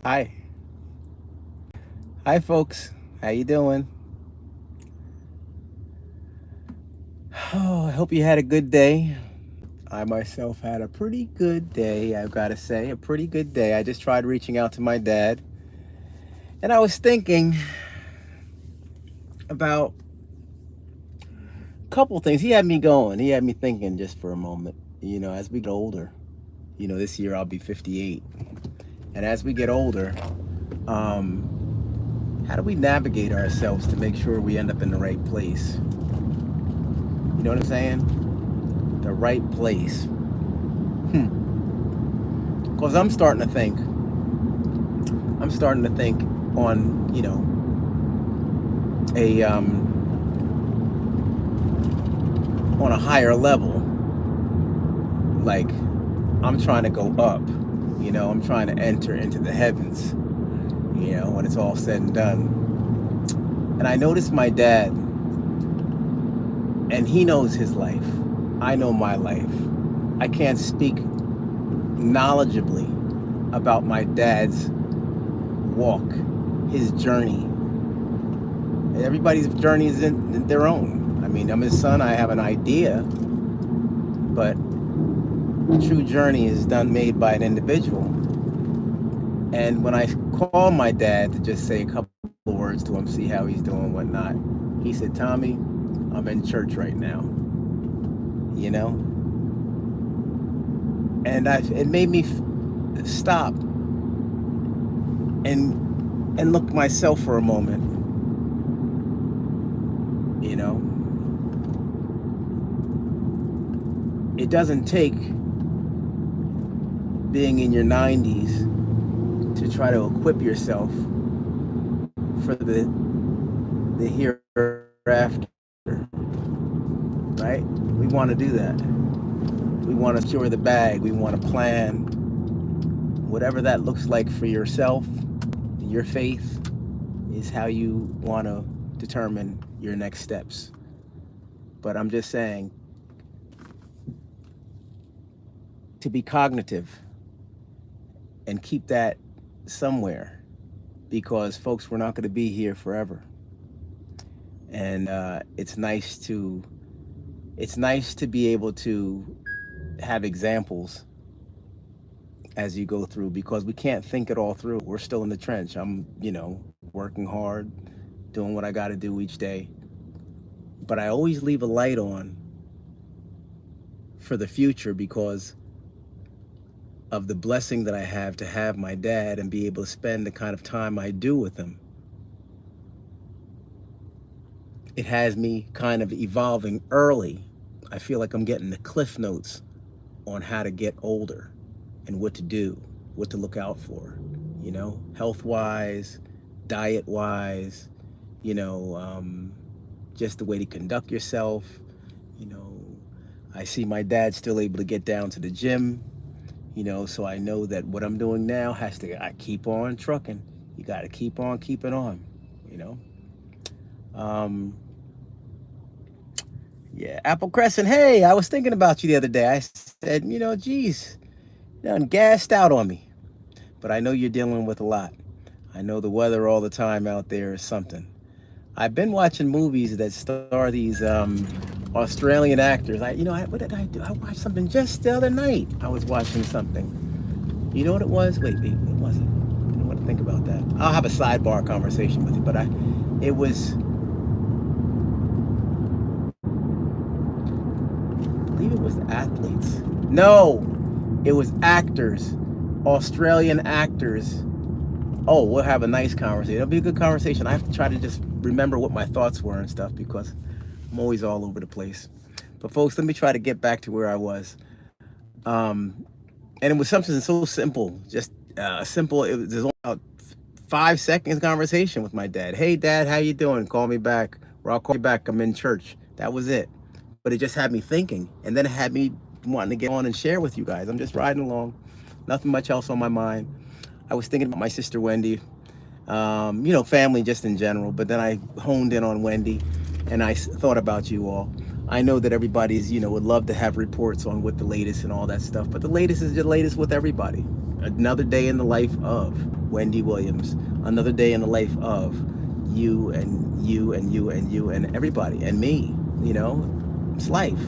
Hi. Hi folks. How you doing? Oh, I hope you had a good day. I myself had a pretty good day, I've got to say, a pretty good day. I just tried reaching out to my dad, and I was thinking about a couple things. He had me going. He had me thinking just for a moment. As we get older, this year I'll be 58. And as we get older, how do we navigate ourselves to make sure we end up in the right place? You know what I'm saying? The right place. Because I'm starting to think on, a on a higher level. Like I'm trying to go up. I'm trying to enter into the heavens. When it's all said and done. And I noticed my dad, and he knows his life. I know my life. I can't speak knowledgeably about my dad's walk, his journey. Everybody's journey is in their own. I mean, I'm his son. I have an idea, but the true journey is made by an individual. And when I called my dad to just say a couple of words to him, see how he's doing, whatnot, he said, "Tommy, I'm in church right now." You know, and it made me stop and look myself for a moment. You know, it doesn't take being in your 90s to try to equip yourself for the hereafter, right? We want to do that. We want to secure the bag. We want to plan whatever that looks like for yourself. Your faith is how you want to determine your next steps. But I'm just saying to be cognitive and keep that somewhere, because folks, we're not going to be here forever. And it's nice to be able to have examples as you go through, because we can't think it all through. We're still in the trench. I'm, working hard, doing what I got to do each day. But I always leave a light on for the future because of the blessing that I have to have my dad and be able to spend the kind of time I do with him. It has me kind of evolving early. I feel like I'm getting the cliff notes on how to get older and what to do, what to look out for, health wise, diet wise, you know, um, just the way to conduct yourself. You know, I see my dad still able to get down to the gym, so I know that what I'm doing now I keep on trucking. You got to keep on keeping on, you know. Um, yeah, Apple Crescent. Hey, I was thinking about you the other day. I said, geez, you done gassed out on me. But I know you're dealing with a lot. I know the weather all the time out there is something. I've been watching movies that star these Australian actors. What did I do? I watched something just the other night. I was watching something. You know what it was? Wait, what was it? I don't want to think about that. I'll have a sidebar conversation with you. But it was, I believe it was the athletes. No, it was actors, Australian actors. Oh, we'll have a nice conversation. It'll be a good conversation. I have to try to just remember what my thoughts were and stuff, because I'm always all over the place. But folks, let me try to get back to where I was. And it was something so simple, just simple. It was only about 5 seconds conversation with my dad. Hey, Dad, how you doing? Call me back, or I'll call you back. I'm in church. That was it. But it just had me thinking, and then it had me wanting to get on and share with you guys. I'm just riding along, nothing much else on my mind. I was thinking about my sister Wendy, family just in general. But then I honed in on Wendy, and I thought about you all. I know that everybody's, would love to have reports on what the latest and all that stuff, but the latest is the latest with everybody. Another day in the life of. Wendy Williams. Another day in the life of you and you and you and you and everybody and me. You know, it's life.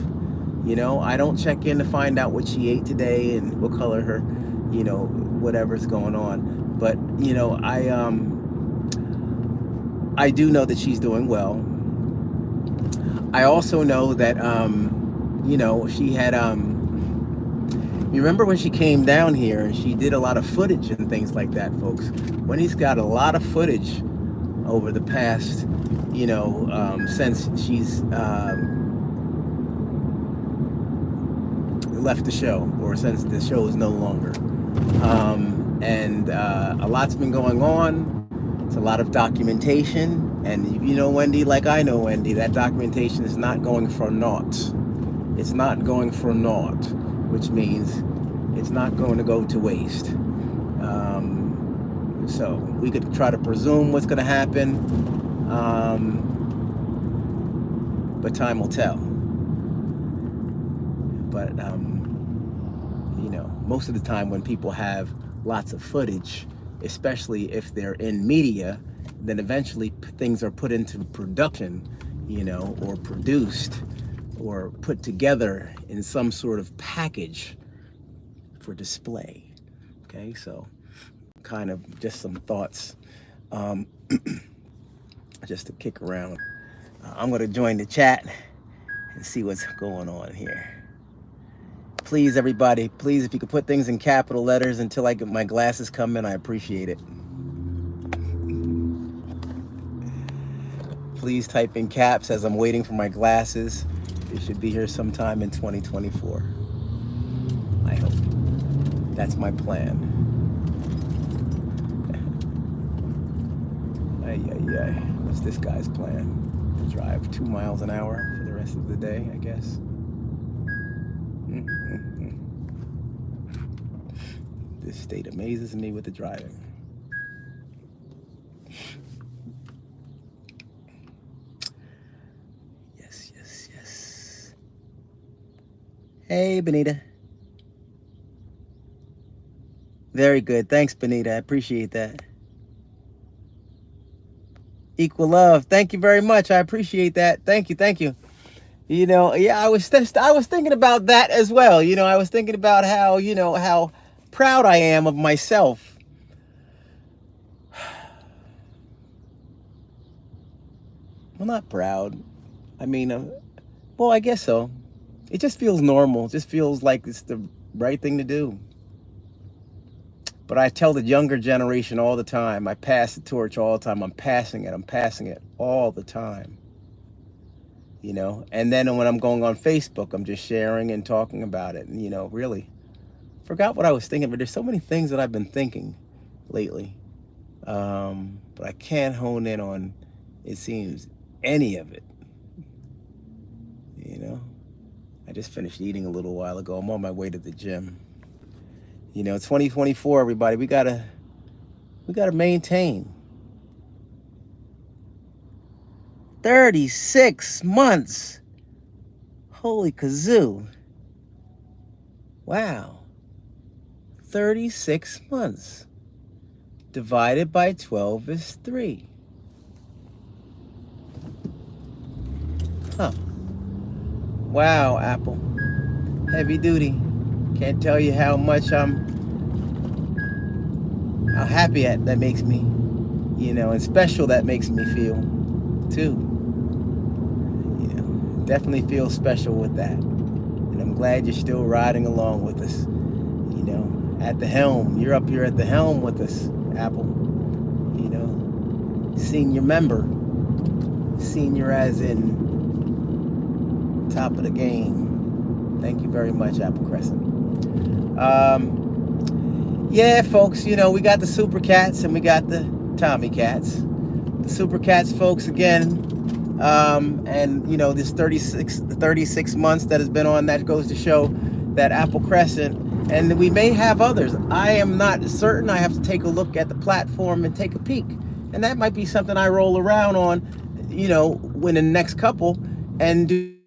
You know, I don't check in to find out what she ate today and what color her, you know, whatever's going on. But you know, I do know that she's doing well. I also know that you know, she had you remember when she came down here and she did a lot of footage and things like that, folks. Wendy's got a lot of footage over the past, you know, since she's left the show, or since the show is no longer. And a lot's been going on. It's a lot of documentation, and if you know Wendy like I know Wendy, that documentation is not going for naught. It's not going for naught, which means it's not going to go to waste. So we could try to presume what's going to happen, but time will tell. But you know, most of the time when people have lots of footage, especially if they're in media, then eventually things are put into production, you know, or produced or put together in some sort of package for display. Okay, so kind of just some thoughts just to kick around. I'm going to join the chat and see what's going on here. Please, everybody, please, if you could put things in capital letters until I get my glasses come in, I appreciate it. Please type in caps as I'm waiting for my glasses. They should be here sometime in 2024. I hope. That's my plan. What's this guy's plan? To drive 2 miles an hour for the rest of the day, I guess. This state amazes me with the driving. Yes. Hey, Benita. Very good. Thanks, Benita. I appreciate that. Equal love. Thank you very much. I appreciate that. Thank you. You know, yeah, I was thinking about that as well. You know, I was thinking about how, you know, how proud I am of myself. Well, not proud. I mean, well, I guess so. It just feels normal. It just feels like it's the right thing to do. But I tell the younger generation all the time, I pass the torch all the time. I'm passing it all the time. You know, and then when I'm going on Facebook, I'm just sharing and talking about it. And, you know, really forgot what I was thinking, but there's so many things that I've been thinking lately. But I can't hone in on, it seems, any of it. You know, I just finished eating a little while ago. I'm on my way to the gym. You know, 2024, everybody, we gotta maintain. 36 months. Holy kazoo. Wow. 36 months. Divided by 12 is 3. Huh. Wow, Apple. Heavy duty. Can't tell you how much how happy that makes me. You know, and special that makes me feel, too. You know, definitely feel special with that. And I'm glad you're still riding along with us. You know, at the helm. You're up here at the helm with us, Apple. You know, senior member. Senior as in top of the game. Thank you very much, Apple Crescent. Yeah, folks, you know, we got the Super Cats and we got the Tommy Cats. The Super Cats, folks, again, and, you know, this 36 months that has been on, that goes to show that Apple Crescent, and we may have others. I am not certain. I have to take a look at the platform and take a peek. And that might be something I roll around on, you know, when the next couple and do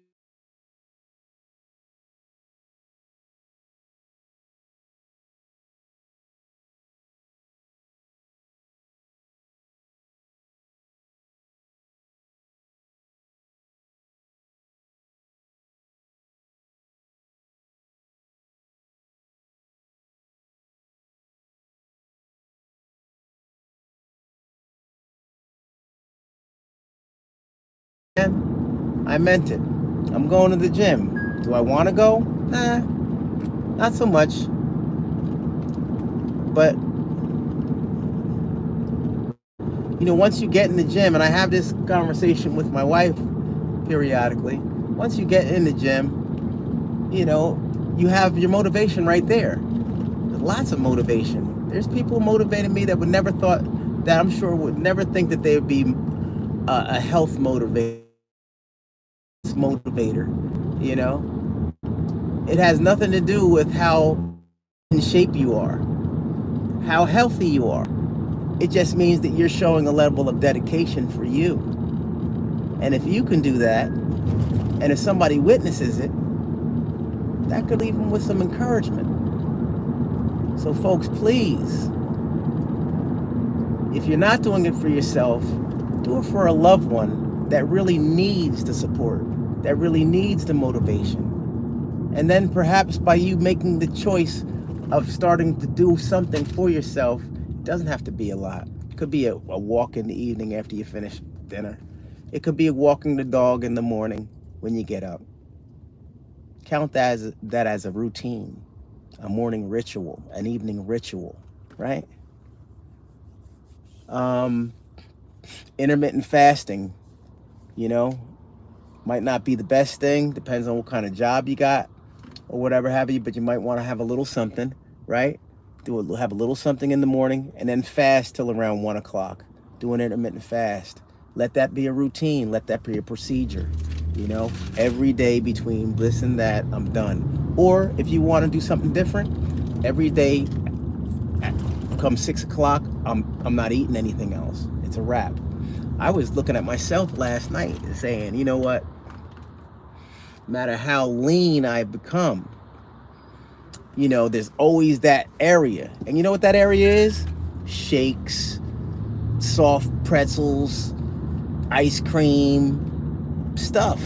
And I meant it. I'm going to the gym. Do I want to go? Nah, not so much. But, you know, once you get in the gym, and I have this conversation with my wife periodically, once you get in the gym, you know, you have your motivation right there. There's lots of motivation. There's people motivating me that would never thought, that I'm sure would never think that they would be a health motivator, you know? It has nothing to do with how in shape you are, how healthy you are. It just means that you're showing a level of dedication for you. And if you can do that, and if somebody witnesses it, that could leave them with some encouragement. So folks, please, if you're not doing it for yourself, do it for a loved one that really needs the support, that really needs the motivation. And then perhaps by you making the choice of starting to do something for yourself, it doesn't have to be a lot. It could be a walk in the evening after you finish dinner. It could be walking the dog in the morning when you get up. Count that as a routine, a morning ritual, an evening ritual, right? Intermittent fasting, you know, might not be the best thing, depends on what kind of job you got or whatever have you, but you might want to have a little something, right? Have a little something in the morning and then fast till around 1 o'clock. Do an intermittent fast. Let that be a routine. Let that be a procedure. You know, every day between this and that, I'm done. Or if you want to do something different, every day come 6 o'clock, I'm not eating anything else. It's a wrap. I was looking at myself last night and saying, you know what? No matter how lean I've become, you know, there's always that area. And you know what that area is? Shakes, soft pretzels, ice cream, stuff.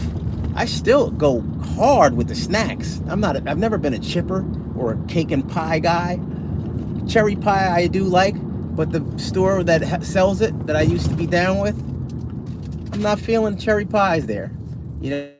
I still go hard with the snacks. I've never been a chipper or a cake and pie guy. Cherry pie I do like, but the store that sells it, that I used to be down with, I'm not feeling cherry pies there. You know,